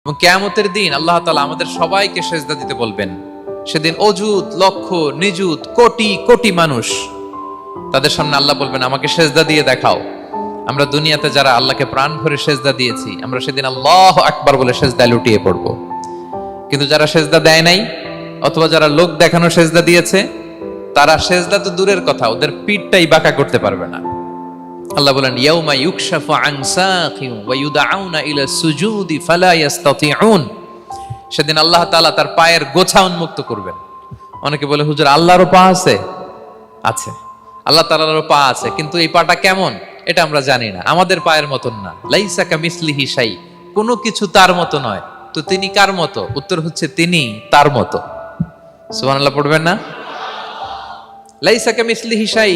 এবং কিয়ামতের দিন আল্লাহ তাআলা আমাদের সবাইকে সেজদা দিতে বলবেন। সেদিন অযুত লক্ষ নিযুত কোটি কোটি মানুষ, তাদের সামনে আল্লাহ বলবেন আমাকে সেজদা দিয়ে দেখাও। আমরা দুনিয়াতে যারা আল্লাহকে প্রাণ ভরে সেজদা দিয়েছি, আমরা সেদিন আল্লাহু আকবার বলে সেজদায় লুটিয়ে পড়ব। কিন্তু যারা সেজদা দেয় নাই, অথবা যারা লোক দেখানো সেজদা দিয়েছে, তারা সেজদা তো দূরের কথা, ওদের পিঠটাই বাঁকা করতে পারবে না। আল্লাহ বলেন ইয়াউমা ইউকশাফু আন সাকিন ওয়া ইউদআউনা ইলা সুজুদি ফালা ইস্তাতিউন। সেদিন আল্লাহ তাআলা তার পায়ের গোছা উন্মুক্ত করবেন। অনেকে বলে হুজুর আল্লাহরও পা আছে? আছে, আল্লাহ তাআলারও পা আছে, কিন্তু এই পাটা কেমন এটা আমরা জানি না, আমাদের পায়ের মতন না। লাইসা কামিসলিহি শাই, কোনো কিছু তার মতো নয়। তো তিনি কার মতো? উত্তর হচ্ছে তিনি তার মতো। সুবহানাল্লাহ পড়বেন না? লাইসা কামিসলিহি শাই,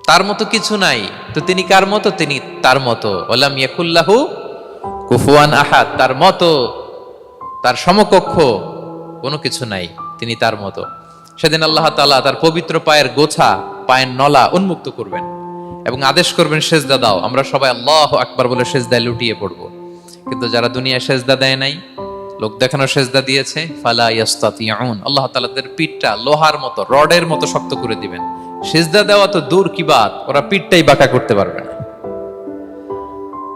তার মতো কিছু নাই। তো তিনি কার মতো? তিনি তার মতো। ওয়ালাম ইয়াকুল্লাহু কুফুয়ান আহাদ, তার মতো, তার সমকক্ষ কোনো কিছু নাই, তিনি তার মতো। সেদিন আল্লাহ তাআলা তার পবিত্র পায়ের গোছা, পায়ের নলা উন্মুক্ত করবেন এবং আদেশ করবেন সেজদা দাও। আমরা সবাই আল্লাহু আকবার বলে সেজদায় লুটিয়ে পড়ব। কিন্তু যারা দুনিয়ায় সেজদা দেয় নাই, লোক দেখানো সেজদা দিয়েছে, ফালা ইয়াস্তাতিউন, আল্লাহ তাআলা তাদের পিঠটা লোহার মতো, রডের মতো শক্ত করে দিবেন। সেজদা দেওয়া তো দূর কি বাত, ওরা পিঠটাই বাঁকা করতে পারবে না।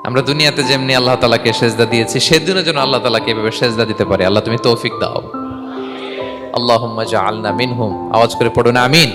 আমরা দুনিয়াতে যেমনি আল্লাহ তাআলাকে সেজদা দিয়েছি, সেদিনও যেন আল্লাহ তাআলাকে এভাবে সেজদা দিতে পারি। আল্লাহ তুমি তৌফিক দাও। আল্লাহুম্মা জাআলনা মিনহুম। আওয়াজ করে পড়ুন আমিন।